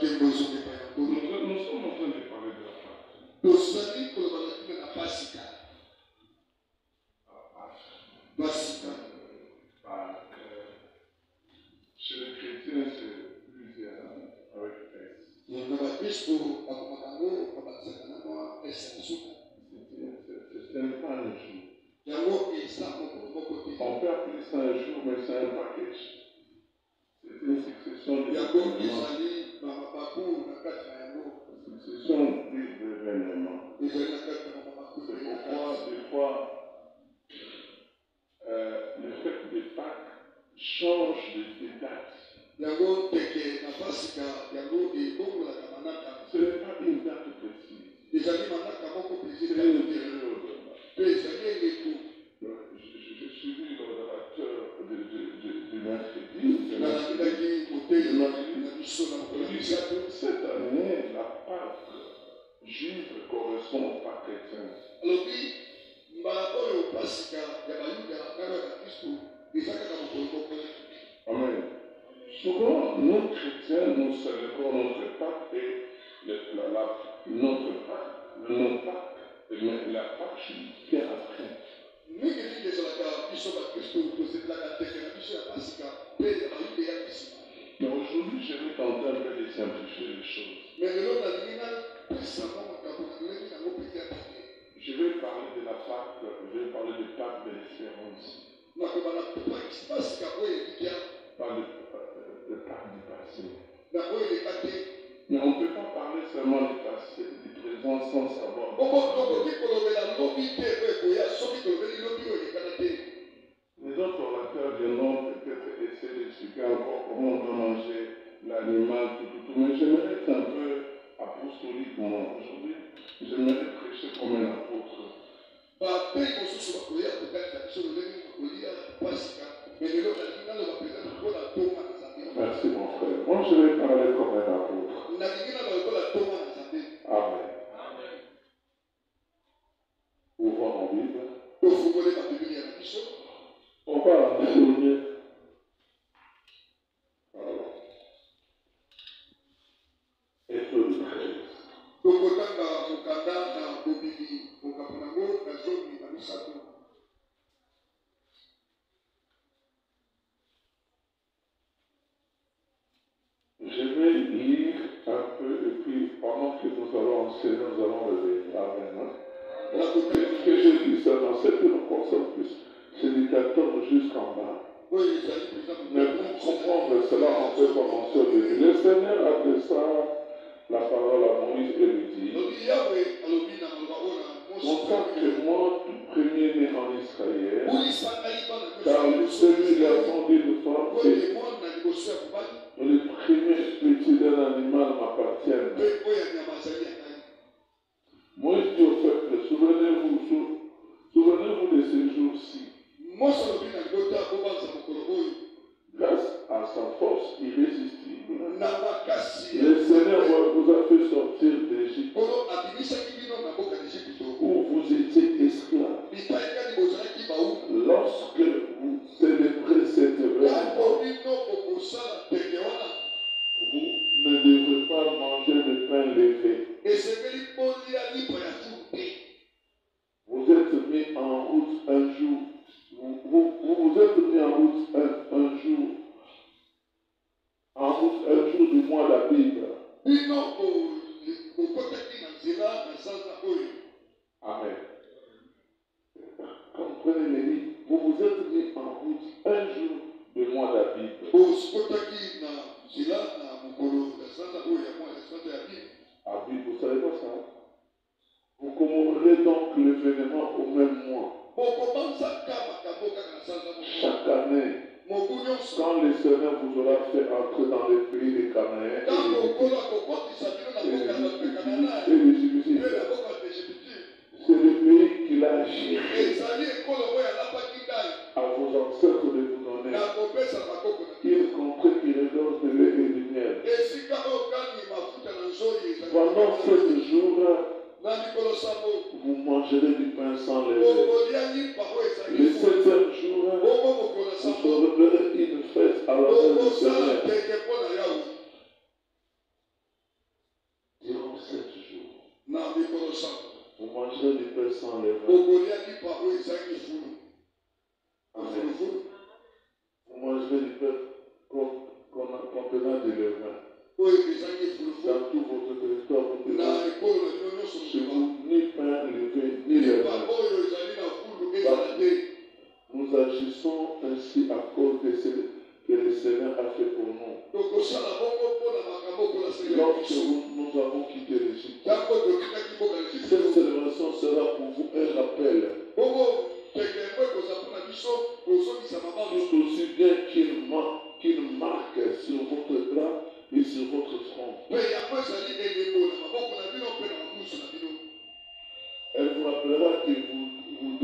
Nous sommes en train de parler de la Pâque. Chez les chrétiens, c'est plusieurs avec S. Ce n'est pas un jour. On peut appeler ça un jour, mais c'est un package. C'est une succession d'événements. C'est pourquoi, des fois, le fait de Pâques change de date. Ce n'est pas une date précise. C'est une période. Je suis le modérateur du mercredi. Cette année, la Pâque juive correspond au Pâques chrétien. Amen. Souvent, nous chrétiens, nous célébrons notre Pâque et notre Pâque, notre Pâque, mais la Pâque vient après. Mais aujourd'hui, je vais tenter un peu de simplifier les choses. Je vais parler de la Pâque, je vais parler de Pâque de l'espérance. Pas de Pâque du passé. Mais on ne peut pas parler seulement du passé, du présent sans savoir. Les autres orateurs viendront peut-être essayer d'expliquer encore comment on doit manger l'animal, tout. Mais j'aimerais être un peu apostolique moi aujourd'hui. J'aimerais prêcher comme un apôtre. Merci mon frère. Moi je vais parler comme un apôtre. Amen. Ouvrons mon Bible. On va souligner. Exode 13. Je vais lire un peu et puis pendant que nous allons enseigner, nous allons lever. Amen. Ce que je dis seulement, c'est que nous concerne plus. C'est du 14 jusqu'en bas. Mais pour comprendre cela, on peut commencer au début. Le Seigneur adressa la parole à Moïse et lui dit: consacre-moi tout premier-né en Israël, car celui garçon d'une femme et le premier petit d'un animal m'appartiennent. Moïse dit au peuple: souvenez-vous de ces jours-ci. Grâce à sa force irrésistible, le Seigneur vous a fait sortir d'Égypte, où vous étiez esclaves. Lorsque vous célébrez cette veille, vous ne devrez pas manger de pain levé. Vous êtes mis en route un jour. Vous êtes mis en route un jour du mois d'Abib. Amen. Comprenez les livres. Vous vous êtes mis en route un jour du mois d'Abib. Abib, vous savez pas ça? Vous commemorez donc l'événement au même mois. Chaque année, quand le Seigneur vous aura fait entrer dans le pays des Cananéens et les Égyptiens, c'est le pays qu'il a géré à vos ancêtres de vous donner. Il comprit qu'il redonne de lait et du miel. Pendant 7 jours, vous mangerez du pain sans lait. Le 7e jour, vous célébrerez une fête à la maison du Seigneur. 7 jours. Na mikolo saba. Vous mangerez du pain sans levain. Okolia liparo ezaki fulu. Amen. Vous mangerez du pain contenant du levain. Oyo ezaki fulu. Dans tout votre territoire, vous devez. Na ekolo na bino nyonso Chez vous, ni pain levé, ni levain. oyo ezali na fulu ezala te. Nous agissons ainsi à cause de ce que le Seigneur a fait pour nous. Tokosala bongo mpona makambo kola Seigneur. Lorsque nous avons quitté l'Égypte, Tango tokitaki mboka na cette Égypte. célébration sera pour vous un rappel. Bongo tekembo ekozala mpona biso kozongisa mabanga. Tout aussi bien qu'il marque sur votre bras et sur votre front. Mpe yango ezali elembo na maboko na bino mpe na mabusu na bino. Elle vous rappellera que vous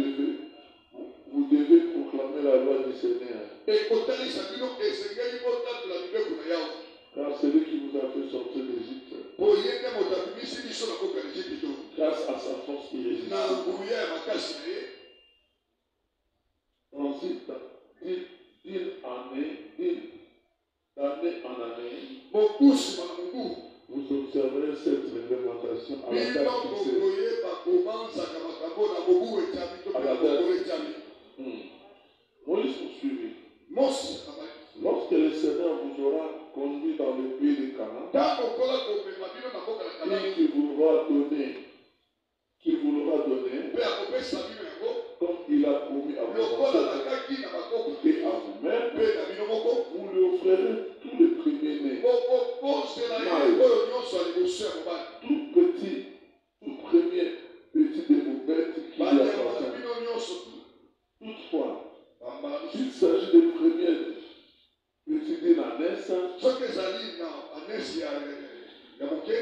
devez proclamer la loi du Seigneur. Ekotalisa bino esengeli kotatula mibeko na yawe. Car celui qui vous a fait sortir d'Égypte, Boyende moto abimisi biso na mboka na Ejipito. grâce à sa force Na irrésistible, nguya ya makasi na ye. transite d'année en année. Mokusi na mobu. Vous observerez cette réglementation à la Bino date fixée. kokoyeba kobansaka makambo na mobu etami to mpe na mokolo etami. Moïse poursuivit. Mosi amai. Lorsque le Seigneur vous aura conduit dans le pays de Canaan, Tango kola komema bino na mboka na Kanani. qu'il vous l'aura donné, Mpe akopesa bino yango. comme il a promis à vos Lokola ancêtres nakaki na bakoko et à vous-même, mpe na bino moko. vous lui offrirez tous les premiers-nés, Okoponsela ye oyo nyonso ya liboso ya mobali. tout premier petit de vos bêtes qui lui Banyama na appartient. bino nyonso. Toutefois, Bambala biso. s'il s'agit des premiers petits de la naissance, Soki ezali na anesi ya moke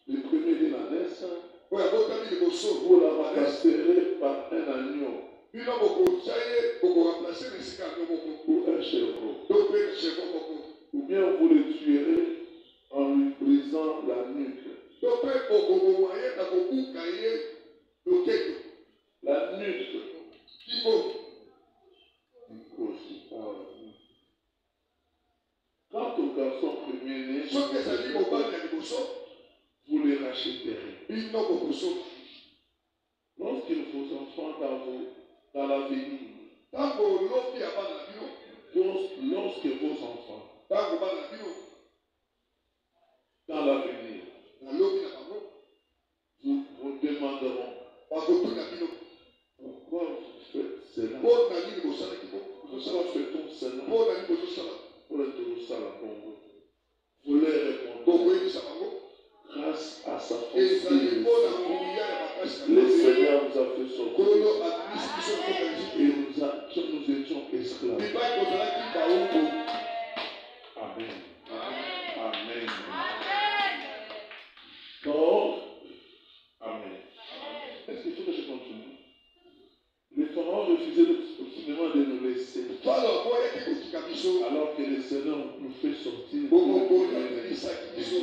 les premiers de la naissance, oyo abotami liboso vous la remplacerez par un agneau bino bokotia ye bokoremplace na esika yango moko ou un chèvreau. to mpe na chevro moko Ou bien vous le tuerez en lui brisant la nuque. to mpe bokoboma ye na kobuka ye loketo La nuque. kibo. Quant au garçon premier-né, Soki ezali mobali ya liboso vous les rachèterez. bino bokosoka. Lorsque vos enfants dans l'avenir, Ntango lobi ya bana na bino lorsque vos enfants ntango bana na bino dans l'avenir na lobi na bango vous demanderont bakotuna bino pourquoi vous faites cela. mpo na nini bosalaki bo Pourquoi fait-on cela mpo na nini bozosala pour être tout ça là pour vous. Vous leur répondez bokoyebisa bango grâce à sa force ezali mpo na irrésistible, nguya ya makasi na le bino. Seigneur vous a fait sortir Kolo abimisi biso na mboka ya et Ejipito. nous étions esclaves. Bibai kozalaki baumbu. Amen. Amen. Donc, amen. Est-ce qu'il faut que je continue? Le pharaon refusait obstinément de nous laisser, Falo boyaki kotika biso. alors que le Seigneur nous fait sortir Bokokoli d'Égypte. abimisaki biso.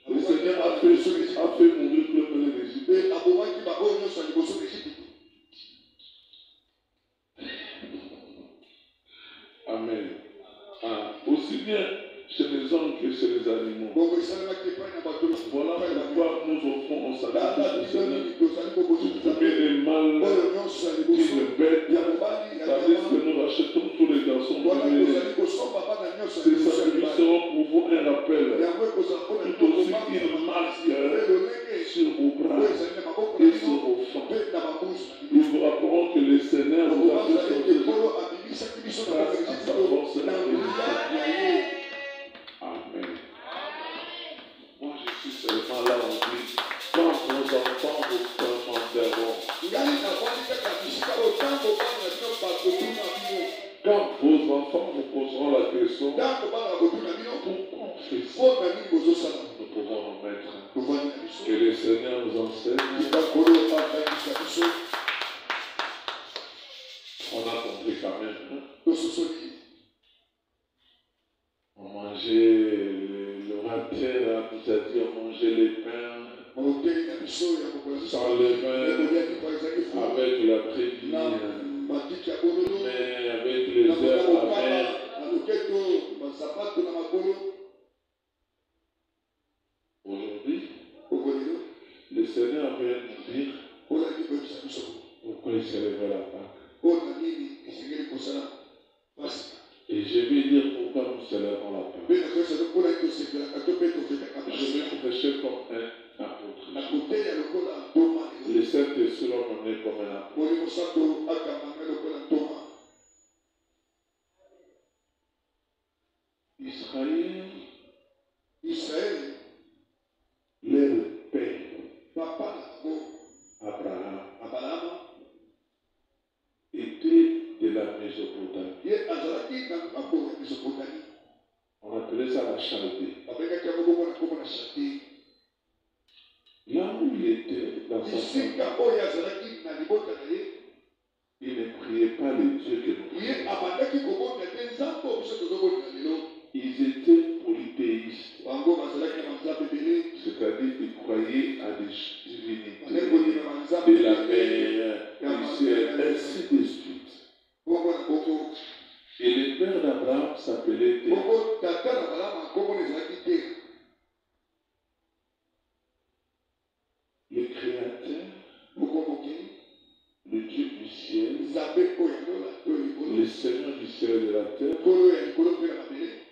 Le Seigneur a fait mourir le peuple d'Égypte. Mpe abomaki baoyo nyonso ya liboso na Ejipito. Amen. Aussi bien chez les hommes que chez les animaux. Bongo esalemaki epai na bato. Voilà pourquoi nous offrons au Tata sacrifice du biso Seigneur nini tozali kobosi tous nzambe. les mâles Oyo nyonso ya liboso d'une bête. ya mobali ya Tandis que nyama. nous rachetons tous les garçons Wana premiers-nés. kozali kosomba bana nyonso ya Ces liboso ya sacrifices mibali. seront pour vous un rappel. Yango ekozala mpona Tout aussi qu'il marque sur vos bras oyo ezali na maboko na et bino sur vos flancs. mpe na babusu na Nous bino. vous rappelons que le Seigneur vous a fait sortir ekolo abimisaki biso na mboka ya Ejipito na nguya ya ye. Amen. Moi, je suis seulement là aujourd'hui. Quand vos enfants vous demanderont, Ngai navandi kaka bisika oyo ntango bana na bino bakotuna bino. quand vos enfants vous poseront la question, Ntango bana bakotuna bino pourquoi on fait ça? mpo na nini bozosala. Nous pouvons remettre. Tovandi na biso. Que le Seigneur nous enseigne. Bakolo bakangisa biso On a compris quand même. Hein? tososoli. On mangeait le matin, là, c'est-à-dire on mangeait les pains Moteli na biso ya kokola sans levain, ekoliaki pa ezalaki fu avec la prédie, na matiki ya bololo mais avec les na herbes mokaba amères. na loketo basapato na makolo. Aujourd'hui, le Seigneur vient nous dire pourquoi il célèbre la Pâque. Et je vais dire pourquoi nous célébrons la Pâque. Je vais prêcher comme un apôtre. Les Saint-Esprit l'ont mené comme un apôtre. Israël, leur père, Abraham, était de la Mésopotamie. On appelait ça la Chaldée. Là où il était, dans sa famille, il ne priait pas les dieux que nous prions. Ils étaient polythéistes. C'est-à-dire qu'ils croyaient à des divinités, de la mer, du ciel, ainsi de suite. Et le père d'Abraham s'appelait Terah. Le Créateur, le Dieu du ciel, le Seigneur du ciel et de la terre,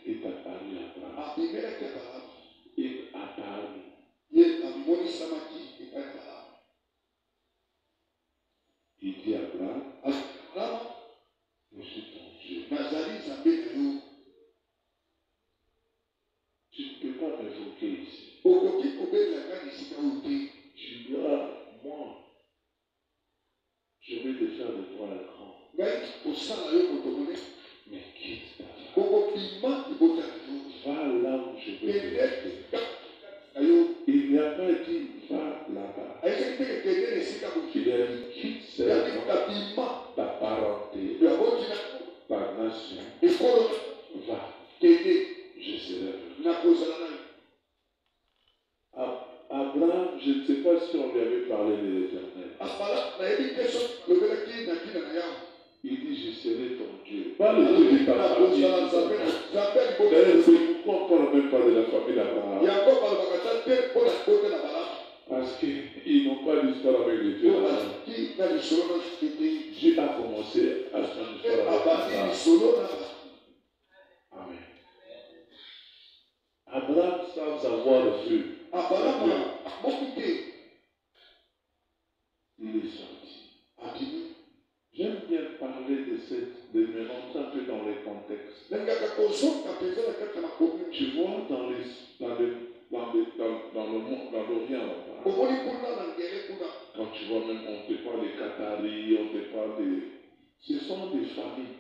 est apparu à Abraham. Est apparu. Il dit à Abraham, je suis ton Dieu. Tu ne peux pas m'évoquer ici. Tu dois, moi, je vais te faire de toi un grand. Mais quitte ta femme. Va là où je vais te faire. Il n'y a pas dit va là-bas. Il a dit quitte seulement ta parenté, ta nation. Va. Je serai avec. Abraham, je ne sais pas si on lui avait parlé de l'Éternel. Il dit, je serai ton Dieu. Pas le Dieu de ta famille. D'ailleurs, c'est pourquoi on ne parle même pas de la famille d'Abraham. Parce qu'ils n'ont pas d'histoire avec le Dieu d'Abraham. Dieu a commencé à son histoire avec Abraham. Amen. Abraham, sans avoir vu, il est sorti. J'aime bien parler de me rentrer un peu dans les contextes. Tu vois, dans le monde, dans l'Orient, quand tu vois même, on te parle des Qataris, on te parle des... Ce sont des familles.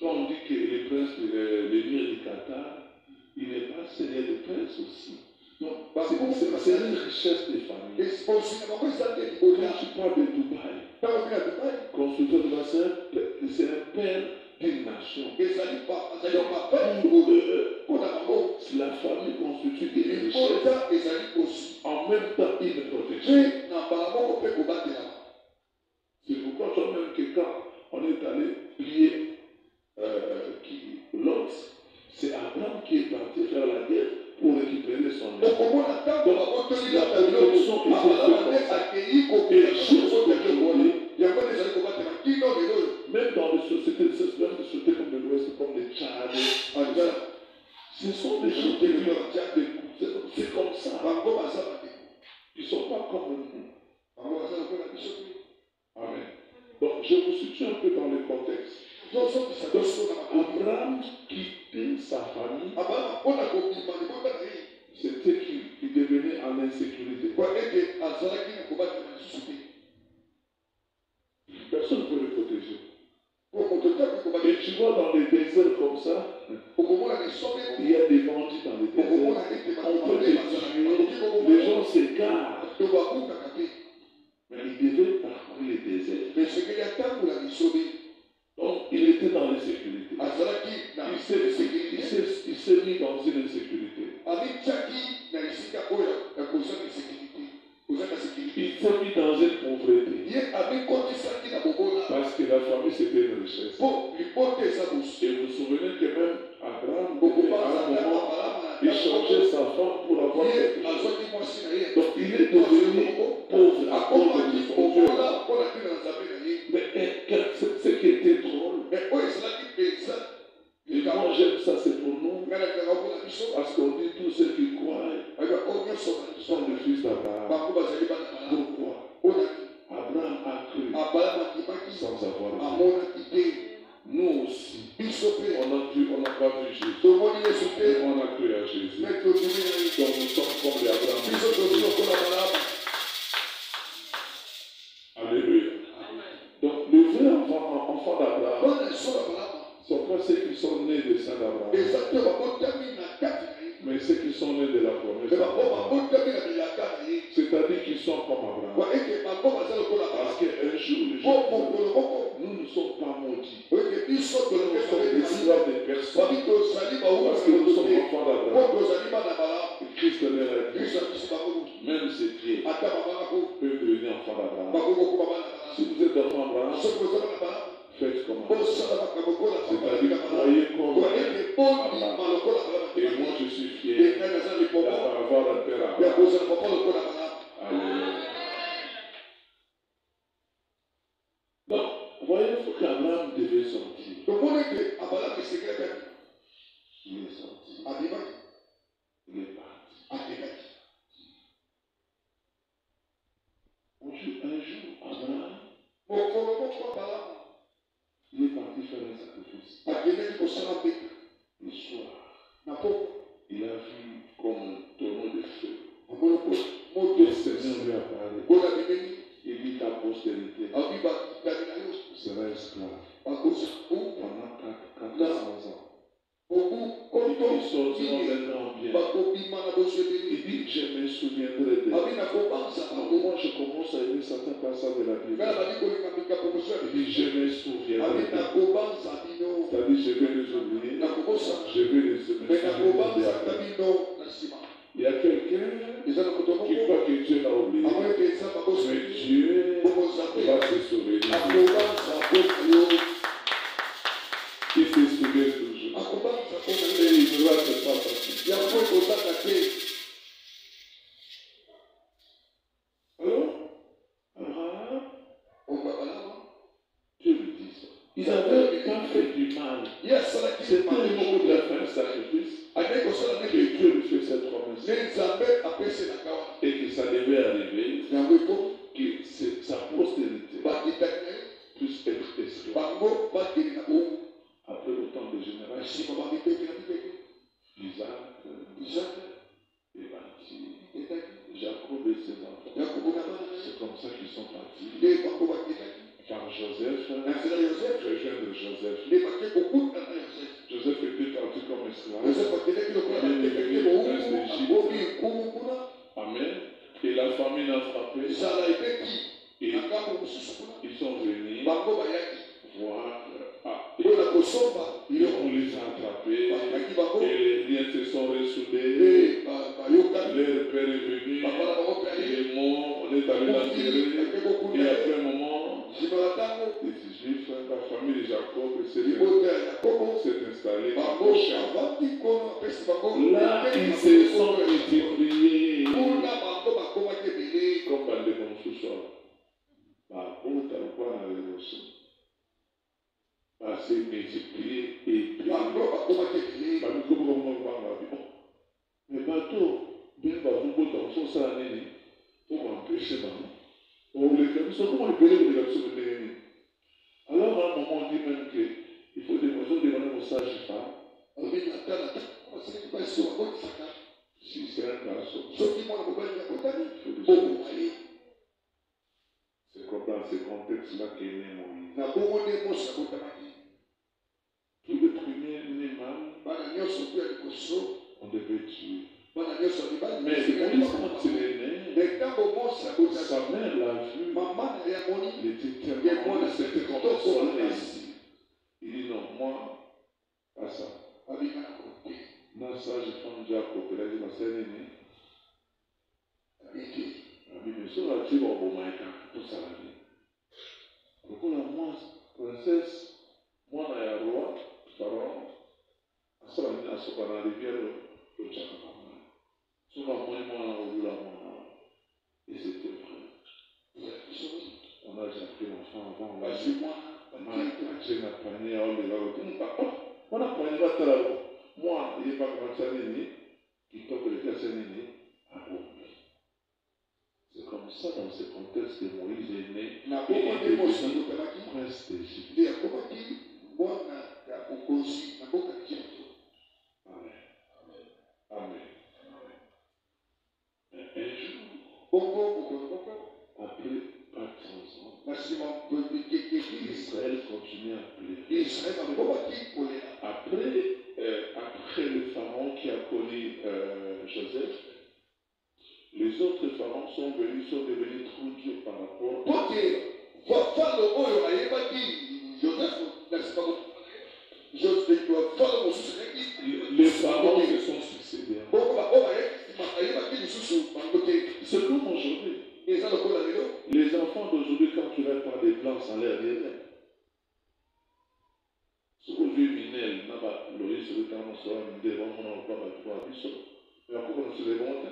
Quand on dit que les princes, l'émir du Qatar, il n'est pas seigneur de prince aussi. Donc, c'est une richesse des familles. Quand tu parles de Dubaï, constructeur de c'est un père d'une nation. La famille constitue une richesse, en même temps une protection. C'est pourquoi toi-même que quand on est allé plier Lot, c'est Abraham qui est parti faire la guerre pour récupérer son œuvre. Donc, la protection était faite comme ça. Et même dans les sociétés comme de l'Ouest, comme les Tchad, ce sont des choses qui c'est comme ça. Ils ne sont pas comme nous. Amen. Donc, je vous situe un peu dans le contexte. Abraham quittait sa famille. C'était qu'il devenait en insécurité. Personne ne peut le protéger. Et tu vois, dans les déserts comme ça, il y a des bandits dans les déserts. On peut les tuer, les gens s'égarent. Mais il devait parcourir les déserts. Donc, il était dans l'insécurité. Il s'est mis dans une insécurité. Il s'est mis dans une pauvreté. Parce que la famille, c'était une richesse. Et vous vous souvenez que même Abraham, un moment, il changeait sa femme pour avoir quelque chose. Donc il est devenu pauvre à cause de son Dieu. Mais ce qui était drôle, et moi j'aime ça, c'est pour nous, parce qu'on dit tous ceux qui croient sont les fils d'Abraham. Pourquoi? Abraham a cru sans avoir vu. Nous aussi, on n'a pas vu Jésus. On a cru à Jésus. Donc nous sommes comme les Abraham. Alléluia. Donc le vrai enfant d'Abraham, ce sont pas ceux qui sont nés des saints d'Abraham, mais ceux qui sont nés de la promesse d'Abraham. C'est-à-dire qu'ils sont comme Abraham. Parce qu'un jour, nous ne sommes pas maudits. Nous sommes esclaves des personnes. Parce que nous sommes enfants d'Abraham. Christ leur a dit, même ces pieds peuvent devenir enfants d'Abraham. Si vous êtes enfants d'Abraham, faites comme Abraham. C'est-à-dire croyez comme Abraham. Et moi je suis fier d'avoir un père Abraham. Alléluia. Donc, voyez-vous qu'Abraham devait sortir. Il est sorti. Il est parti. Un jour, Abraham, il est parti faire un sacrifice. Le soir, il a vu comme un tonneau de feu. Le Seigneur lui a parlé. Il dit ta postérité sera esclave pendant 400 ans. Ils sortiront maintenant bien. Il dit je me souviendrai de. Moi je commence à aimer certains passages de la Bible. Il dit je me souviendrai de. C'est-à-dire je vais les oublier. Je vais les oublier. Il y a quelqu'un qui croit que Dieu l'a oublié. Mais Dieu va se souvenir. Il se souvient toujours. Et il ne va se pas passer. Alors, Dieu lui dit ça. Ils n'avaient pas fait du mal. C'était le moment où il a fait un sacrifice. Que Dieu lui fait cette promesse. Et que ça devait arriver. Que sa postérité puisse être esclave. Après autant de générations, Isaac est parti. Jacob et ses enfants. C'est comme ça qu'ils sont partis. Par Joseph, rejoindre Joseph. Joseph était parti comme esclave. Il est devenu prince d'Égypte. Amen. Et la famine a frappé. Et ils sont venus voir. On les a attrapés. Et les liens se sont ressoudés. Leur père est venu. Il est mort. On est allé l'enterrer. Et après un moment, les Juifs, la famille de Jacob s'est installée à Goshen. Là, ils se sont multipliés comme dans les sous-sols. Par contre, on a les ressources. C'est multiplié et puis mais bateau, bien bateau, dans son salaire, pour empêcher maman. On les comme ça, comment ils peuvent les comme ça? Alors à un moment, on dit même qu'il faut demander au sage-femme. Si c'est un garçon, il faut des choses. C'est comme dans ces contextes-là qu'est né Moïse. Tous les premiers nés mâles, on devait tuer. Mais Moïse, quand il est né, sa mère l'a vu. Il était tellement, c'était comme un soleil. Il dit non, moi, pas ça. Dans ça, je prends Jacob, il a dit, ma sœur est née. Mais sur la tribu au Bomaïka, tout ça la vie. Pourquoi la moi, princesse, moi, je suis roi, pharaon, ça va venir à ce qu'on a les biens, le Tchakama. Souvent, moi, et c'était vrai. On a déjà pris l'enfant avant, on a dit, on a pris l'enfant, moi, il n'y a pas comme ça, qui tombe le cas, c'est comme ça, dans ce contexte que Moïse est né, il est prince d'Égypte. Amen. Amen. Un jour, après 400 ans, Israël continue à pleurer. Après le pharaon qui a connu Joseph, les autres pharaons sont devenus trop durs par rapport à les pharaons se sont succédés. C'est comme aujourd'hui. Les enfants d'aujourd'hui, quand tu leur parles des blancs, ça l'air rien. Ce que j'ai minel, Loïs, le temps, on sera une dévon, on n'a pas de biso. Mais encore, on se démonte.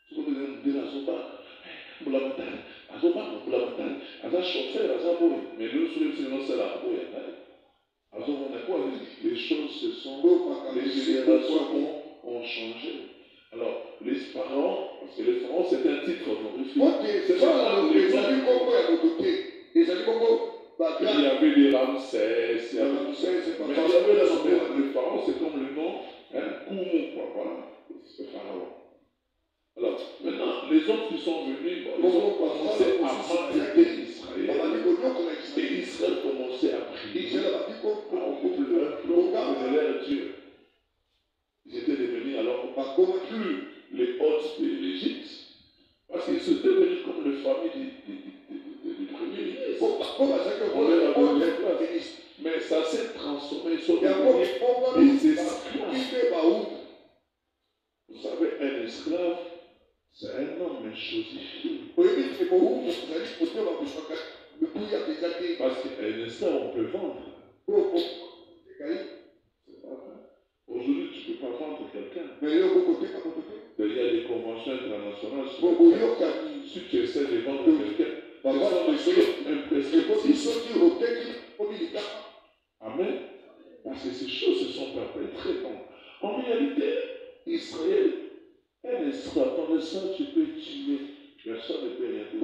Ce que nous disons, on s'en Boulamatari, Azoba, Boulamatari, Aza chauffeur, Aza boy. Mais nous, sur le c'est la boy. Les choses se sont, les générations ont changé. Alors, les pharaons, parce que les pharaons, c'est un titre honorifique. C'est pas les il y avait des Ramsès, mais il y avait le pharaon, c'est comme le nom, un Koumou, quoi, voilà, c'est le pharaon. Alors, maintenant, les autres qui sont venus, ils ont commencé à maltraiter Israël. Et Israël commençait à prier. De leur Dieu. Ils étaient devenus alors plus les hôtes de l'Égypte, parce qu'ils étaient devenus comme les familles du premier ministre. On leur a donné la place. Mais ça s'est transformé, ils sont devenus des esclaves. Vous savez, un esclave, c'est un homme chosifié. Parce qu'un esclave, on peut vendre. Aujourd'hui, tu ne peux pas vendre quelqu'un. Il y a des conventions internationales. Si tu essaies de vendre quelqu'un, ce sont des choses impressionnantes. Amen. Parce que ces choses se sont perpétrées. En réalité, Israël, un esclave, ton esclave, tu peux tuer. Personne ne peut rien dire.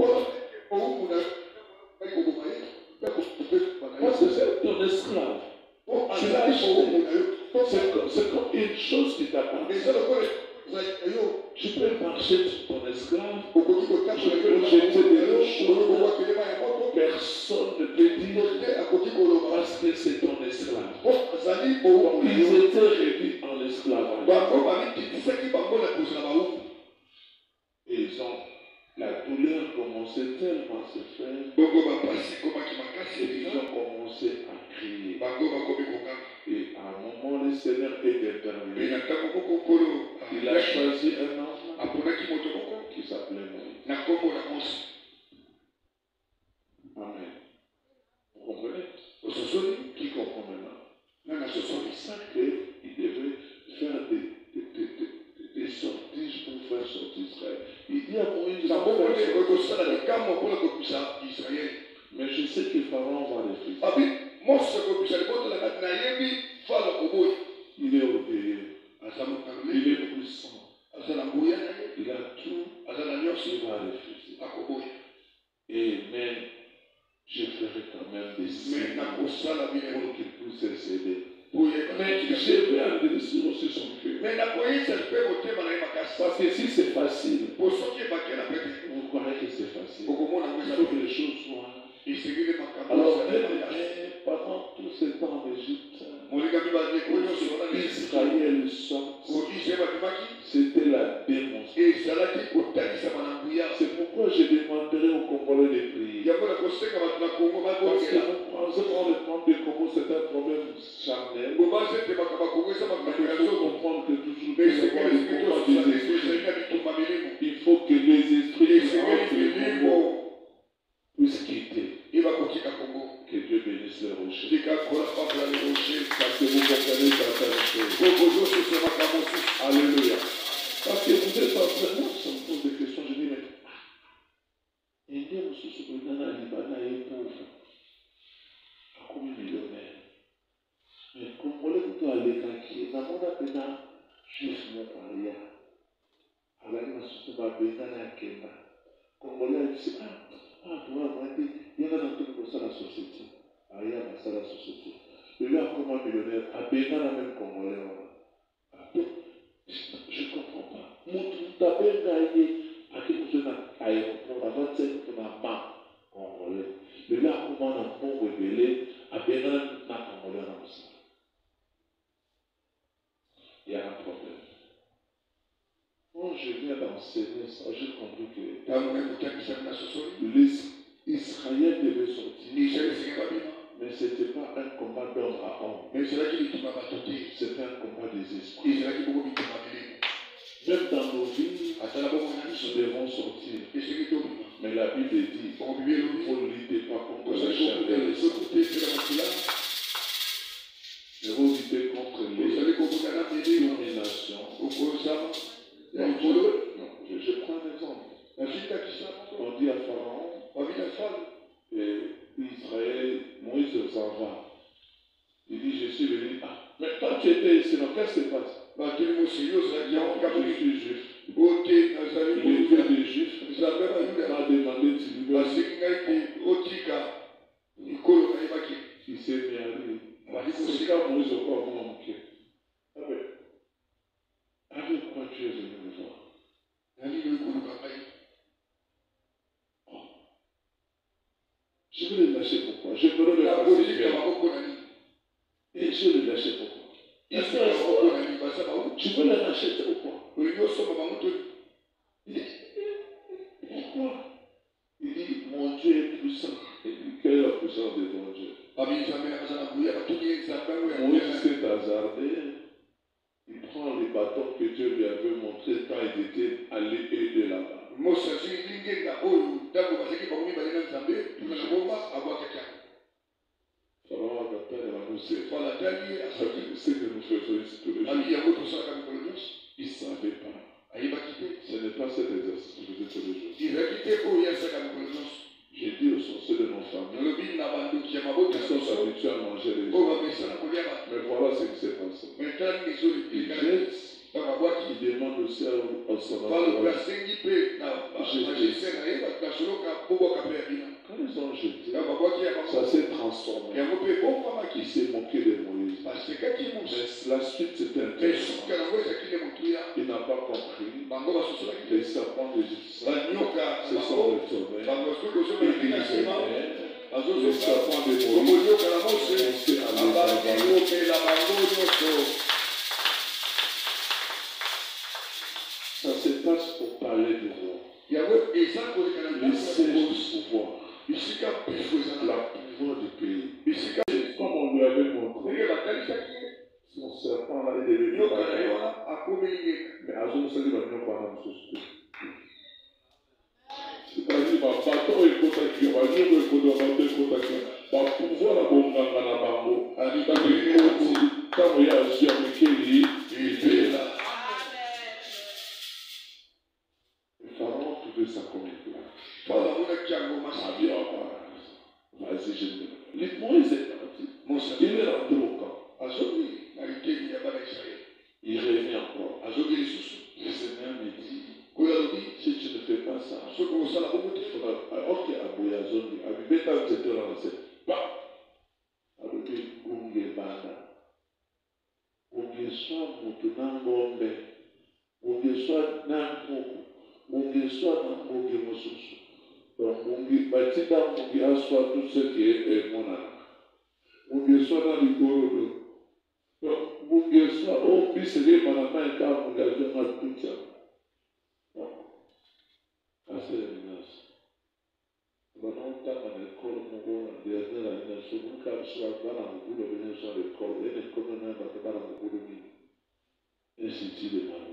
Parce que c'est ton esclave. Tu l'as acheté. C'est comme une chose qui t'appartient. Tu peux marcher sur ton esclave. Tu peux jeter des choses. Personne ne peut dire parce que c'est ton esclave. Ils étaient réduits en esclavage. Et ils ont la douleur commençait tellement à se faire. Et ils ont commencé à crier. Et à un moment, le Seigneur est intervenu. Il a choisi un homme qui s'appelait Moïse. Amen. Vous comprenez? Qui comprend maintenant? C'est pour ça qu'il devait faire des sorties pour faire sortir Israël. Il dit à Moïse, mais je sais que Pharaon va réfléchir. Il est orgueilleux. Il est puissant. Il a tout. Il va réfléchir. Et mais je ferai quand même des signes pour qu'il puisse s'aider. Mais je vais endurcir aussi son cœur. Parce que si c'est facile, vous croyez que c'est facile. Il faut que les choses soient. Alors, pendant tout ce temps en Égypte, Israël sort. C'était la démonstration. C'est pourquoi je demanderai aux Congolais de prier. Parce que nous pensons qu'on le monde de Congo, c'est un problème charnel. Mais il faut comprendre que toujours il faut que les esprits du Congo puissent quitter. Que Dieu bénisse les rochers. Parce que vous comprenez certaines choses. Maria. Alors, il m'a soutenu ma bénane à Kenda. Congolais, il dit, toi, il y en a dans toute la société. Il y a dans la société. Le gars, comme un millionnaire, a bénane même Congolais. Je ne comprends pas. Mon tabel gagné à quelque chose à l'aéroport, à 25 pour la main Congolais. Le gars, comment on a bon révélé à bénane na Congolais dans le sang. Il y a un problème. Quand je viens d'enseigner ça, j'ai compris que les Israéliens devaient sortir. Mais ce n'était pas un combat d'homme à homme. C'était un combat des esprits. Même dans nos vies, nous devons sortir. Mais la Bible dit, vous ne luttez pas contre la chair et le sang. Mais vous luttez contre les dominations. Non, je prends un exemple. On dit à Pharaon, et Israël, Moïse s'en va. Il dit, je suis venu. Mais quand tu étais ici, qu'est-ce qui se passe? Je suis juif. Les vieux des juifs m'a demandé de libérer. Il s'est mis à lui. C'est quand Moïse a encore manqué. Avec quoi tu es venu me voir? Je veux le lâcher pourquoi? Je peux le lâcher. Et je veux le lâcher pourquoi? Tu veux le lâcher pourquoi? Il dit, pourquoi? Il dit, mon Dieu est puissant. Il dit, quelle est la puissance de ton Dieu? Moïse s'est hasardé. Il prend les bâtons que Dieu lui avait montrés quand il était allé aider là-bas. C'est ce que nous faisons ici tous les jours. Il ne savait pas. Ce n'est pas cet exercice que je faisais tous les jours. J'ai dit aux sorciers de nos familles, ils sont habitués à manger les gens. Mais voilà ce qui s'est passé. Ils jettent, ils demandent aussi au sauveur. Quand ils ont jeté, ça s'est transformé. Il s'est moqué de Moïse. Mais la suite c'était intéressant. Il n'a pas compris. Les serpents d'Égypte se sont retournés. Les serpents de Moïse ont commencé à les avaler. Ça se passe pour parler du roi. Les sièges du pouvoir. La pouvoir du pays. Comme on lui avait montré, son serpent là est devenu mais à son seul, il va venir par la société. C'est-à-dire, ma bâton est contacté, ma jour est contacté, ma pouvoir à bon ganga na bango. Quand il y a un chien qui est là. Le pharaon trouvait ça comme une blague. Vas-y, je me dis. Moïse est parti. Il est rentré au camp. Il revient encore. Le Seigneur me dit, si tu ne fais pas ça, il faudra. Ok, à Boyazoni, à Bibeta, c'était lancé. Avec Gunge Bana. Gunge soit Mutunangombe. Gunge soit Nankuku. Gunge soit Nankuku Mosusu. Donc, Gunge Batida Gunge assoit tout ce qui est mon âme. Gunge soit dans le Gorodo. Donc, Gunge soit au Bissé, Manama et Kam, Gunge soit tout ça. Donc, assez de menaces. Maintenant, on tape à l'école, on va en dernière année, on se dit qu'on soit dans le bout de venir sur l'école, et l'école, on a battu dans le bout de mine. Et c'est dit de mal.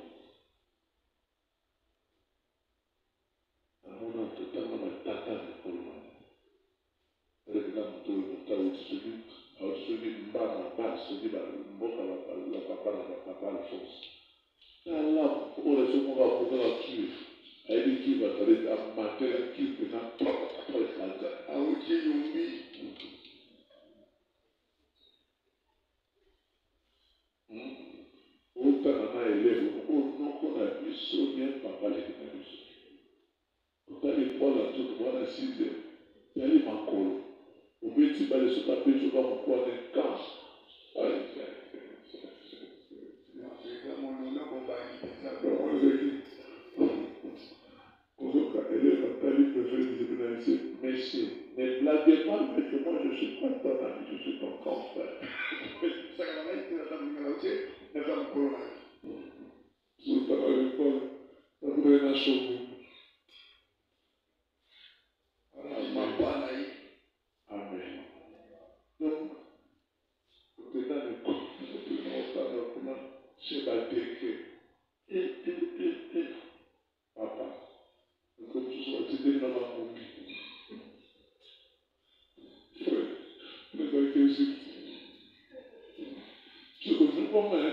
Alors, on a totalement la tata à l'école. Avec la moto, on se dit, Mbana, celui de la papa, la force. Là, on a ce qu'on va pouvoir la tuer. Elle dit qu'il va aller à mater, qu'il peut pas après ça. Ah oui, qui nous dit. Autant on a élève, non, sur ta page, je vais me prendre un camp. Merci. Ne blaguez pas avec moi, je ne suis pas ton ami, je suis ton confrère. Vous travaillez pas, vous avez la chose. Amen. Donc, vous êtes dans le couple, c'est la décret. Papa, comme tu sois, tu es dans la monde. Mais avec Jésus, je ne veux pas mal.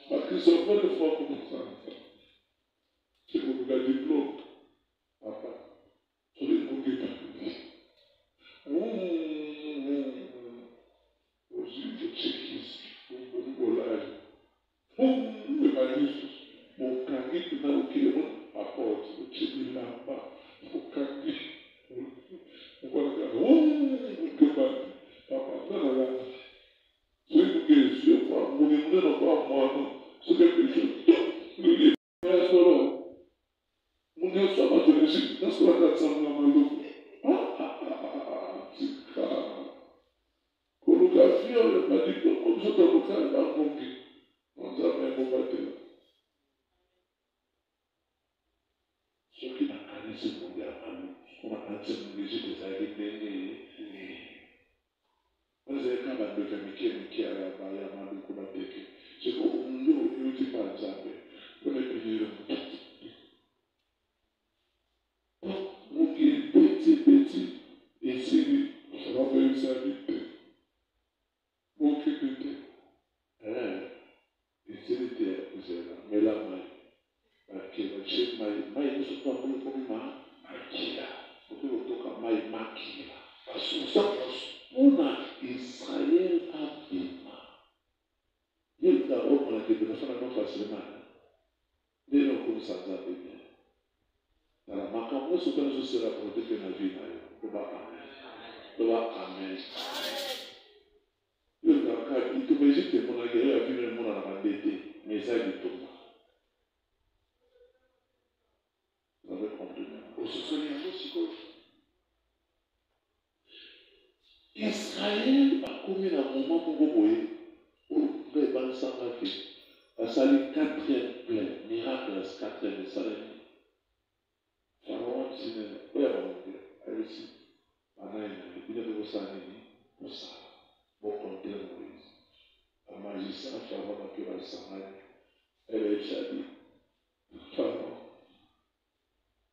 Parce qu'ils sont pas de fois comme ça. C'est pour le diplôme. Papa, je vais vous guider. Aussi, je check ici. Au live. Le magnifique. Mon cami, tu n'as aucun apporte. Tu dis là-bas. Mon cami. On va regarder. Papa, non, non, non. C'est une question. Mon émotion n'est pas moi, non. C'est quelque chose. Mon émotion va te laisser. N'est-ce pas la table de la main? Colocação, eu falei, como você está colocando a mão aqui? Não sabe a mão bater. Só que na cara esse mundo é amado. Como a canção me diz, que sai de dentro. Mas é acabando que a minha que era a baia amado como a teque. Chegou eu te falo, sabe? Quando é pedir o que petit, esse só para eu saber. O que petit? Esse mais la mãe. Aqui, mais isso para mim como maquia. Porque eu toco mais maquia. Uma Israel abima. E ele está roupa naquele telefone, não faz nada. Ele não começa a dar bem. Ela marca um osso para nos ser protegido na vida. Amém. E tu me diz que eu não quero a vida na mandete, mas é de tudo. Vous avez compris. Israël a commis un moment pour vous voyez, pour les banques sans rater. A sali 4e plein, miracle 4e Israël. Pharaon dit, oui, a réussi. Il avait vos salines, pour ça. Bon, compter Moïse. Un magicien, Pharaon a pu la Samarie. Elle est chadie. Pharaon.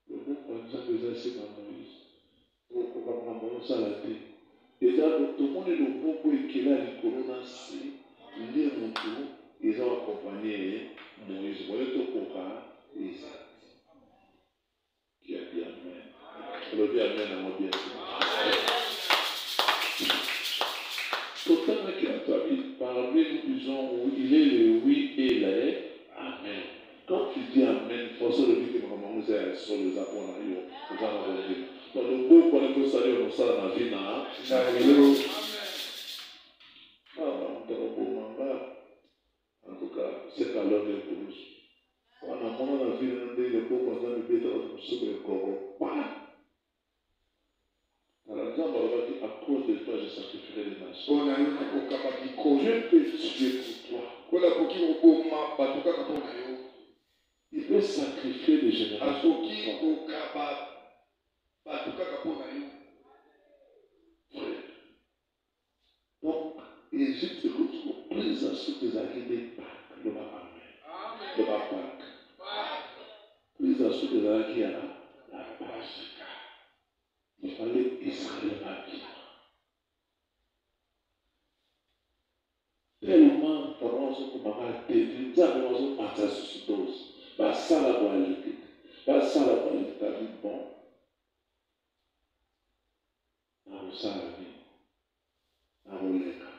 Le bon candidat faisait assez dans Moïse. Donc, on va prendre ça la tête. Déjà, tout le monde est le bon pour qu'il a les coronas. Il est mon tour. Ils ont accompagné Moïse. Vous voyez tout pour ça. Isaac. Qui a dit Amen. On le dit Amen à moi bien sûr. Pourtant, qui a traduit, parmi nous disons où il est le oui et le Amen. Quand tu dis Amen, il faut se le dire que maman nous est sur les apôtres. Nous allons dire. Dans le beau qu'on peut saluer, on s'en a vu dans en tout cas, c'est à l'heure de plus. On a mon avis dans le beau qu'on a vu dans le souper de Congo. Alors, à cause de toi, je sacrifierai les nations. Je peux tuer pour toi. Il peut sacrifier les générations. Donc, Égypte se retrouve prise à ce que des Pâques, le Pâques. Prise à ce que des acquis à la Pâques. Il fallait Israël habiller. Tellement, pendant ce qu'on m'a dit, nous avons parti sur ce dos. Ça la voie liquide. Ça la voie liquide. T'as vu bon? Dans ça la vie. Dans le léga.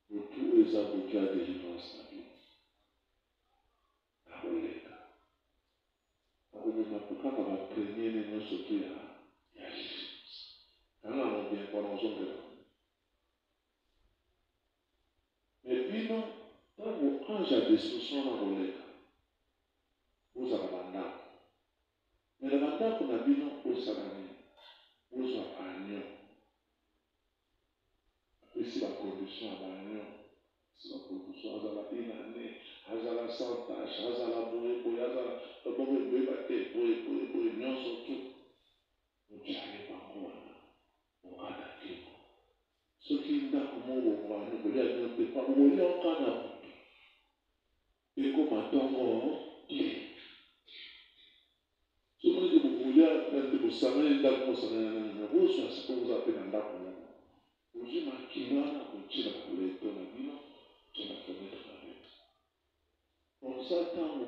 Pour tous les avocats de délivrance de la vie. Dans le léga. Quand on va premier, nous sommes sortis là. Il y a Jésus. Quand on a bien pendant son temps. âge à destruction na koleka ozala bandako mais na bandako na bino osala nini ozwa agneau apesi bacondition ya baagneau si bacondition azala une année azala sans tache azala boyeboye azala boyeba te boyeboye nyonso tu otyale bango wana okata keko soki ndako moko bwana kolia agneau te pa oyoka na butu ekoma ntongo te soki bokolia nde bosangani ndako mosangana bozwa siko oza pe na ndako moko ozwi makila na kotyela koleto na bino tya na fenêtre na bino oza ntango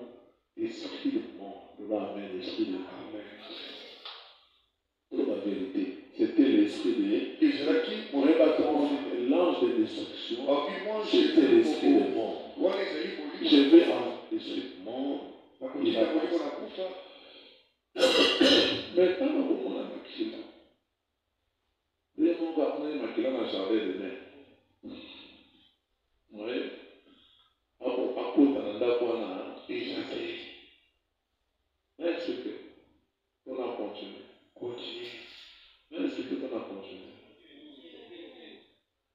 esprit de mort loba amen esprit de amen loba vérité c'était l'esprit de Ezraki moyeba ntango l'ange de destruction c'était l'esprit de mort je vais en esprit de mort il va maintenant nakomona makila nde moko amonai makila na jardin de mer akota na ndako wana ezate naexplike mpona continue naexplike mpona continue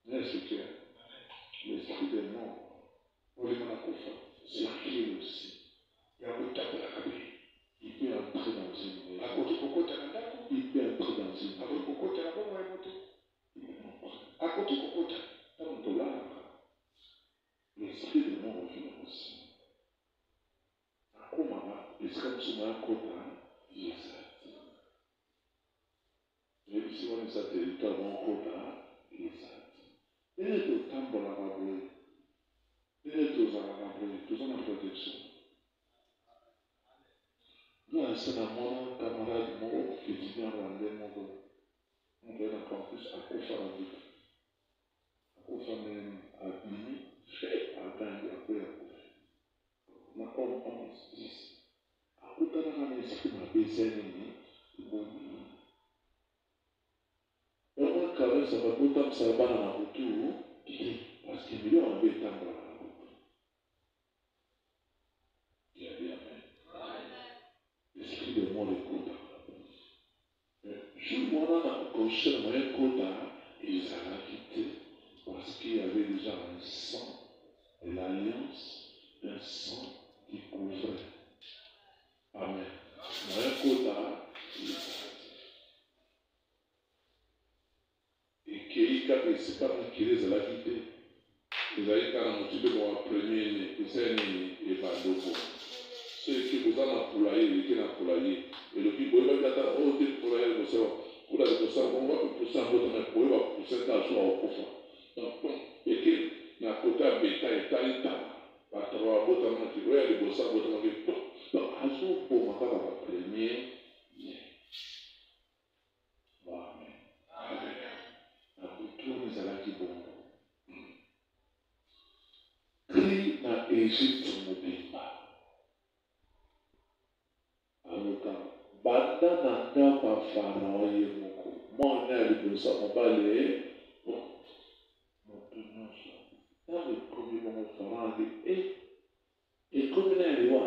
naexplike l'esprit de mort olima na kufa circule aussi yakotambolaka pe il peut entrer dans une maison. Il peut entrer dans une maison. L'esprit de mort revient aussi. L'esprit de mort kota exact. Et ici on est à territoire mon kota exact. Et le tambour la babouille. Et le toza la babouille. Tout ça en protection. Là, c'est un camarade moko étudiant rwandais moko on peut na campus akufa na vita akufa même abimi akangi akoya kufa na homme 11 akutanaka na esprit mapesa nini bomi omwe kabisa bakotamisa bana na butu parce que milio abe etambola na butu l'esprit de mort ekota jour mwana na koshela moye kota ezalaki te parce qu'il y avait déjà un sang et l'alliance un sang qui couvrait amen moye kota ekei kaka esika mokili ezalaki te ezalaki kaka na motibe mwa premier ne eza nini ebandoko soki boza na poulailler eleki na poulailler elobi boyebaki ata oyo te poulailler liboso kula liboso bongo bapepusa yango tana boyeba pusa ta azwa okofa donc eke na kote ya beta etali ntaba bato babotamaki oyo ya liboso abotamaki donc azoboma kaka bapremier amen na butuni ezalaki bongo kri na Egypte mobimba aluka banda na ndako ya farao ye moko mwana ya liboso mobale moto nyonso ntango ekomi bongo farao andi ekomi na eliwa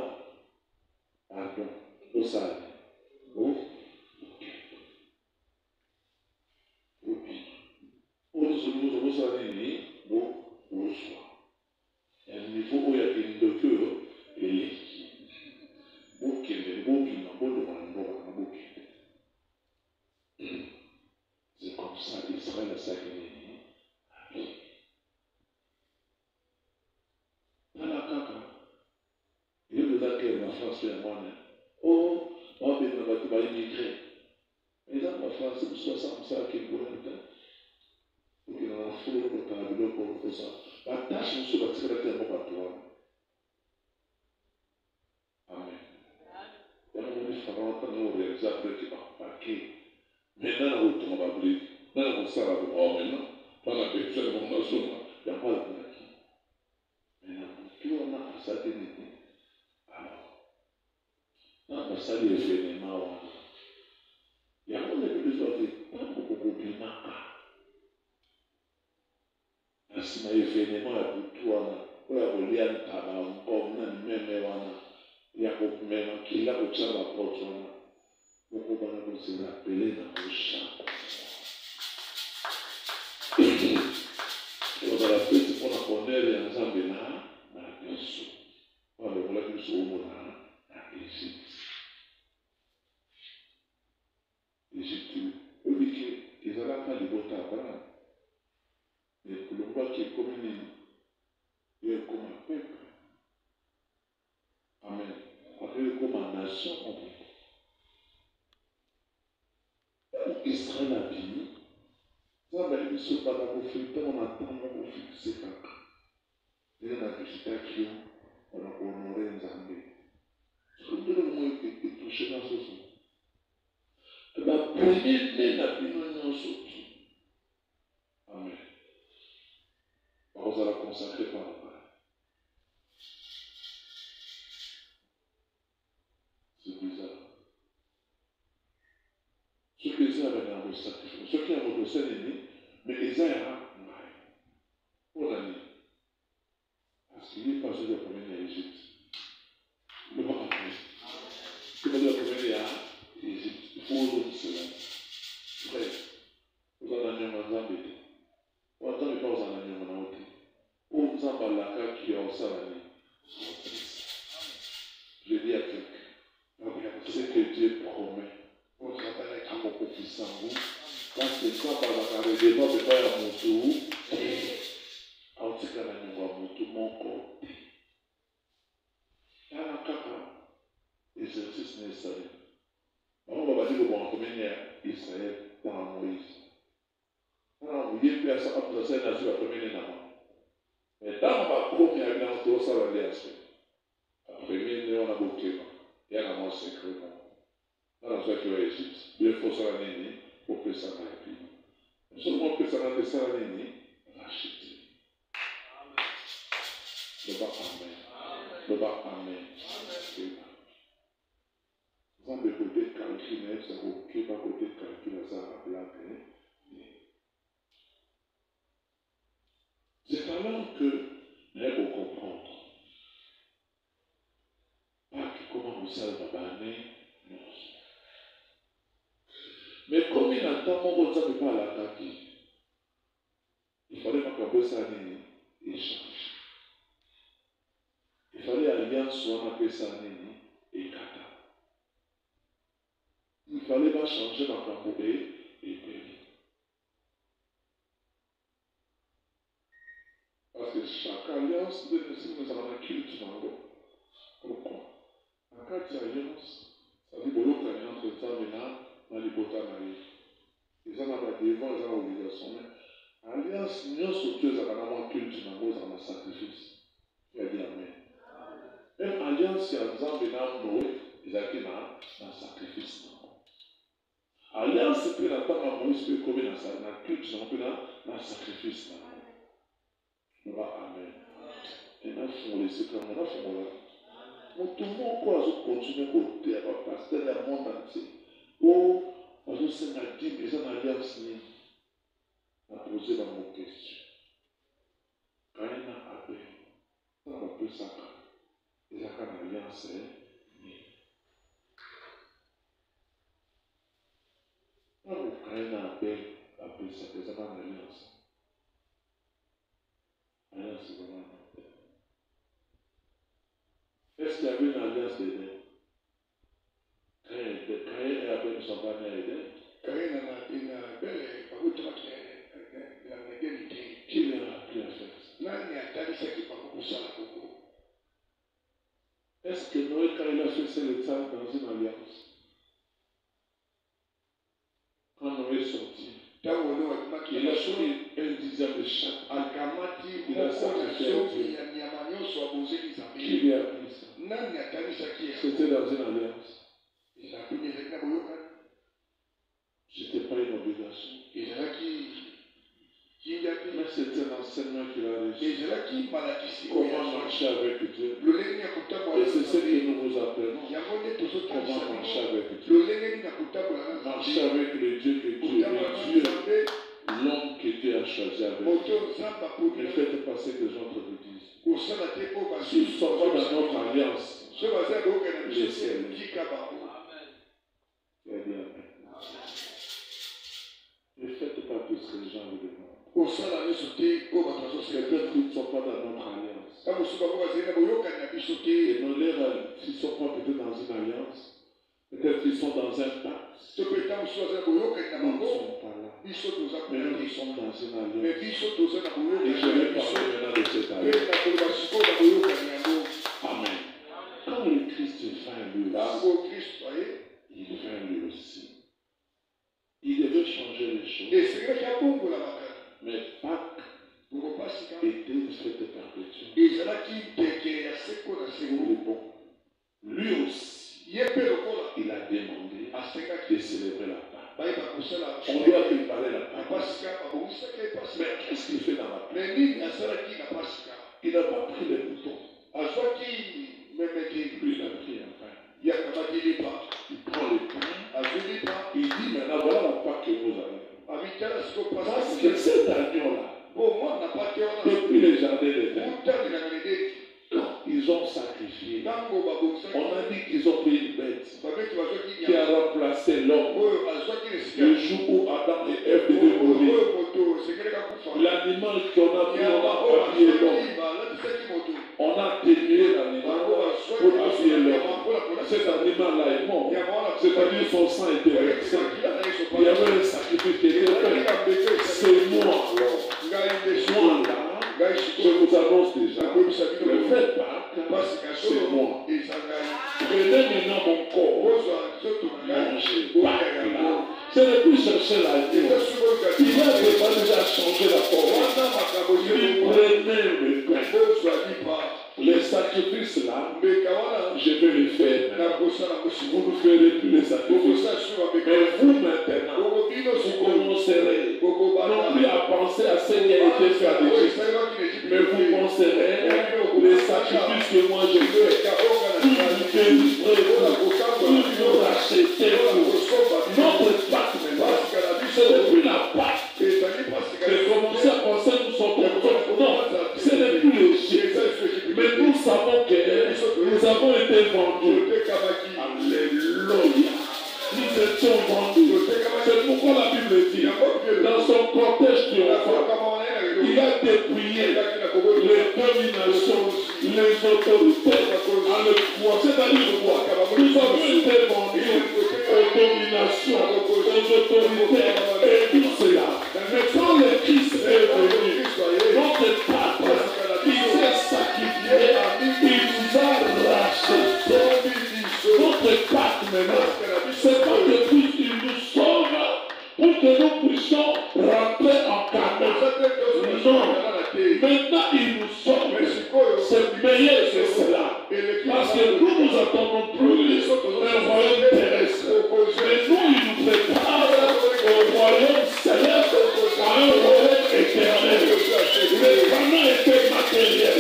pardon osali osala nini oswa ya niveau oyo akendoki oyo eleki bokende bobima boloma na mboka na bokende c'est comme ça Israël asaki nini tala kaka eyoki ezaki na France ya mwana babengana bato baimigre eza bafrançais mosusu basalaki ekolata okenda na fulu kotala biloko koza batashe mosusu batikalaki yango bato wana amen yango moni farao ntango orealize après ke bapake maintenant na kotonga babrike nana kosala maintenant mpana bepusani bango bazonga yango alobaki maintenant motu wana asali nini alors na basali événement wana yango nebi bezoake ntango kokobimaka na nsima événement ya butu wana oyo akolia ntaba nkome na meme wana ya komema kila kotia baporte wana okobana kozela pele na moshako ozala peti mpona bonere ya nzambe na biso wana lokolaki biso omona na Egypte. Egypte obiki ezalaka libota ya Abraham ekolongwaki ekomi nini yo ekoma peuple. Amen. Après ekoma nation complète. Israël a bini nzambe ali biso bana kofilta na ntango kofikise kaka ndenge na visitaki yo mpona kohonore nzambe ndenge mo etushe na soso bapremier ne na bino nyonso tu. Amen. Bakozala consacré par ngai. C'est bizarre. Ce que eza abana kosacrifice soki ya moto osalemi mais eza ya ngai mpona nini parce qu'il est pas soki akomeni ya Égypte loba amen soki akomeni ya Égypte il faut ozongisela frère ozala na nyonga nzambe te oyo nzambe mpe ozala na nyonga na yo te oyo nzambe alakaki ya osala nini. Je dis à quelqu'un ce que Dieu promet ozatala kango kokisa ngo parce que nzambe azaka redema pepa ya motu aotika na nyongo ya motu moko te. Tala kaka exercice na esali bango babandi kobonga komene ya Israel mpona Moïse ye mpe asali na zwi bakomene na bango mais ntango bakomi ya bilango tosala liaso apremier ne wana bokema yaka mwa secret moko nga nazwaki wa Egypte befosala nini opesanga ya bino soki mopesanga te sala nini rachete. Loba amen. Loba amen. Nzambe kote calcul na yebisa kokeba kote calcul aza na blague. C'est alors que nous devons comprendre comment nous sommes abandonnés. Mais comme il entend mon bon Nzambe pas la kaki, il fallait pas qu'un peu ça échange. Il fallait alliance soit un peu ça et kata. Il fallait pas changer ma cambo et péri. Parce que chaque alliance de nous avons un culte dans l'eau. Pourquoi? En cas d'alliance, ça dit que l'autre est entre Nzambe et dans les botanies. Ils en ont des devants, ils ont l'obligation. Alliance, nous sommes tous à un culte dans l'eau, dans un sacrifice. Il a dit Amen. Même alliance, il y a Nzambe et Noé, ils ont été dans un sacrifice. Alliance, c'est que la part de Moïse peut commettre dans un culte, dans un sacrifice. Amen. Et nous faisons les secrets, nous faisons là. Tout le monde continue à côté, à passer dans le monde entier. Oh, on se dit, ils ont une alliance, on a posé dans mon question. Quand il y a un appel, on a appelé ça, ils ont une alliance. Quand il y a un appel, appelé ça, ils ont une alliance. Alliance, c'est vraiment. Est-ce qu'il y avait une alliance d'Éden? Caïn est appelé son père Éden. Caïn a une belle Qui l'a appelé à faire ça? Est-ce que Noé, quand il a fait ses états dans une alliance? Quand Noé est sorti, il a pris un dixième de chaque. Il a sacrifié Qui lui a appris ça? C'était dans une alliance. C'était pas une obligation. Mais c'était un enseignement qu'il a reçu. Comment marcher avec Dieu. Et c'est ce que nous vous apprenons. Comment marcher avec Dieu. Marcher avec le Dieu que Dieu est. Dieu, l'homme que Dieu a choisi avec Dieu. Ne faites pas ce que les autres vous disent. Tu vas dire Amen. Ne faites pas tout ce que les gens vous demandent. Peut-être qu'ils ne sont pas dans notre alliance. Et nos lèvres, s'ils ne sont pas peut-être dans une alliance, peut-être qu'ils sont dans un pacte. Nous ne sommes pas là. Mais nous sommes dans une alliance. Et je vais parler maintenant de cette alliance. Amen. Quand le Christ vint lui aussi, il vint lui aussi. Il devait changer les choses. Mais Pâques était une fête perpétuelle. Bon. Lui aussi, il a demandé de célébrer la Pâque. On doit préparer la Pâque. Mais qu'est-ce qu'il fait dans la Pâque? Il n'a pas pris les boutons. Lui, il a pris un pain. Il prend le pain. Il dit maintenant, voilà la Pâque que vous avez. Parce que cet agneau-là, depuis les jardins d'Éden, quand ils ont sacrifié, on a dit qu'ils ont pris une bête qui a remplacé l'homme. Le jour où Adam et Ève devaient mourir, l'animal qu'on a pris, on a habillé l'homme. On a atténué l'animal pour habiller l'homme. Cet animal-là est mort. C'est-à-dire son sang était versé. Il y avait un sacrifice qui était fait. C'est moi, alors. Moi, là, je vous annonce déjà. Le vrai Pâques, c'est moi. Prenez maintenant mon corps. Mangez. Pâques, là. Ce n'est plus chercher l'agneau. Il a déjà changé la forme. Il prenait le pain. Les sacrifices là, je vais les faire. Vous ne ferez plus les sacrifices. Mais vous maintenant, vous commencerez non plus à penser à ce qui a été fait à l'Égypte, mais vous penserez les sacrifices que moi je fais. Vous délivrer, vous racheter. Notre Pâque maintenant, ce n'est plus la Pâque. De commencer à penser que nous sommes contents. Non, ce n'est plus l'Égypte. Mais nous savons que nous avons été vendus. Alléluia. Nous étions vendus. C'est pourquoi la Bible dit, dans son cortège triomphal, il a dépouillé les dominations, les autorités, en le croix. C'est-à-dire quoi? Nous avons été vendus aux dominations, aux autorités et tout cela. Mais quand le Christ est venu, notre Pâque, il s'est sacrifié, il nous a racheté. Notre Pâque maintenant, c'est pas que Christ il nous sauve pour que nous puissions rentrer en Canaan. Non. Maintenant il nous sauve. C'est meilleur que cela. Parce que nous attendons plus un royaume terrestre. Mais nous il nous prépare au royaume céleste, à un royaume éternel. Le Canaan était matériel.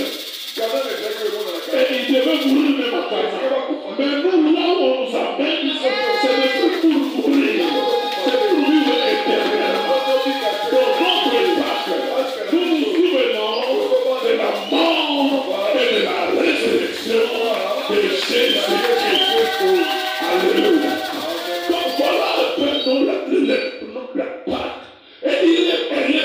Et il devait mourir même à Canaan. Mais nous, là où on nous amène, ce n'est plus pour mourir, c'est pour vivre éternellement. Dans notre Pâque, nous nous souvenons de la mort et de la résurrection de Jésus-Christ. Alléluia. Donc voilà un peu la Pâque. Et le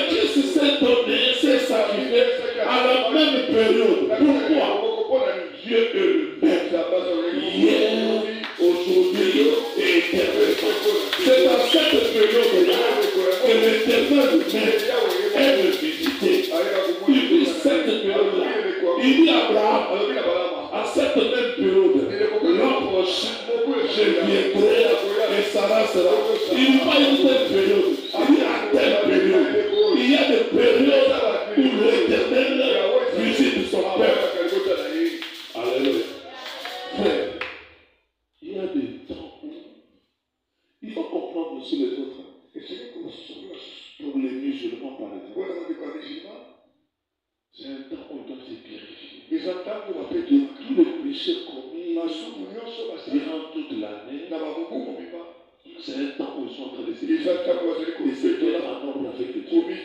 Christ s'est donné, s'est sacrifié à la même période. Pourquoi? Dieu est le même. Hier, aujourd'hui et éternellement. C'est dans cette période-là que l'Éternel même est de visiter. Il dit cette période-là. Il dit à Abraham, à cette même période, l'an prochain, je viendrai et Sarah sera. Il n'y a pas une telle période. Il y a telle période. Il y a des périodes où l'Éternel visite son peuple. Alléluia. Frère, il y a des temps où il faut comprendre aussi les autres. Pour les musulmans, par exemple, c'est un temps où ils doivent se purifier. De tous les péchés commis durant toute l'année, c'est un temps où ils sont en train de se purifier. Et c'est de là en ordre avec Dieu. Pour les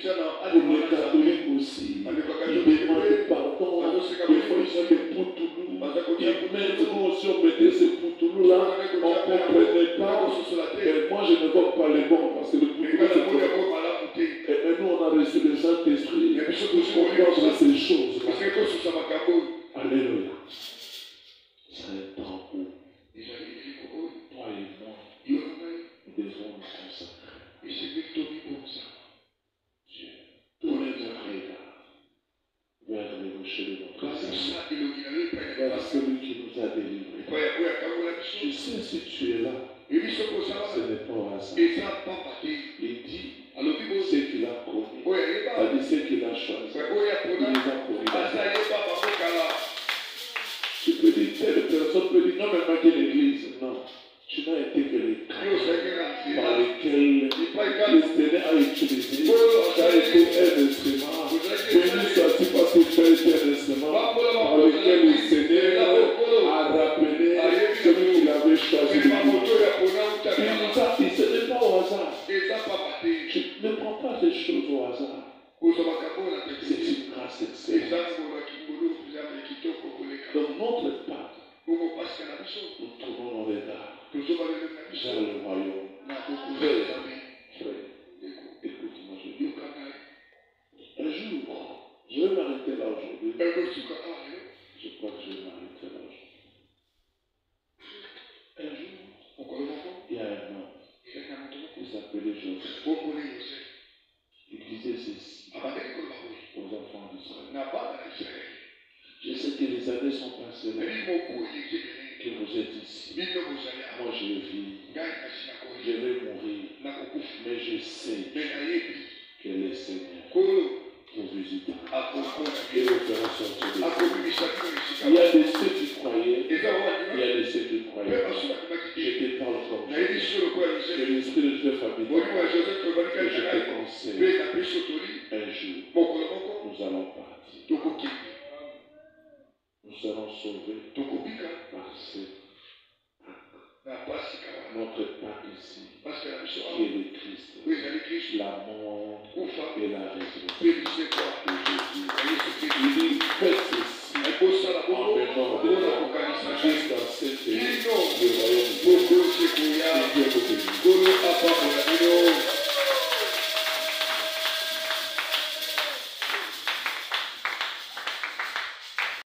catholiques aussi, ils demandent pardon. Des fois, ils ont des poutoulous. Ils mettent nous aussi, on mettait ces poutoulous. là, on ne comprenait pas. Mais moi, je ne vois pas les bons parce que le plus grand, c'est que... Et nous, on a reçu le Saint-Esprit pour comprendre ces choses. Alléluia. C'est un temps où toi et moi, nous devons nous consacrer. Dieu, tournez notre regard vers les rochers de notre salut, vers celui qui nous a délivrés. Tu sais, si tu es là, ce n'est pas au hasard. Il dit ce qu'il a promis, c'est-à-dire ce qu'il a choisi. Il les a promis. Tu peux dire, telle personne peut dire, non, mais pas que l'église. Non, tu n'as été que les canaux par lesquels le Seigneur a utilisé. Tu as été un instrument. Béni sois-tu parce que tu as été un instrument par lequel le Seigneur a rappelé celui qu'il avait choisi de ce n'est pas au hasard. Tu ne prends pas ces choses au hasard. C'est une grâce excellente. Donc notre part, nous trouvons nos regards vers le royaume. Frère, écoute-moi, je dis. Un jour, je vais m'arrêter là aujourd'hui. Je crois que je vais m'arrêter là aujourd'hui. Un jour, il y a un homme, il s'appelait Joseph. Il disait ceci aux enfants d'Israël. Je sais que les années sont passées là, que vous êtes ici. Moi je vis, je vais mourir, mais je sais que le Seigneur vous visitera et vous fera sortir de vous. Il y a de ceux qui croyaient, il y a de ceux qui croyaient. Je te parle comme ça. Que l'Esprit de Dieu fabrique. Que je te conseille. Un jour, nous allons partir. Nous serons sauvés par ce notre Pâque ici, qui est le Christ, la mort et la résurrection de Jésus. Il dit, faites ceci en mémoire de moi, jusqu'à ce que le royaume de Dieu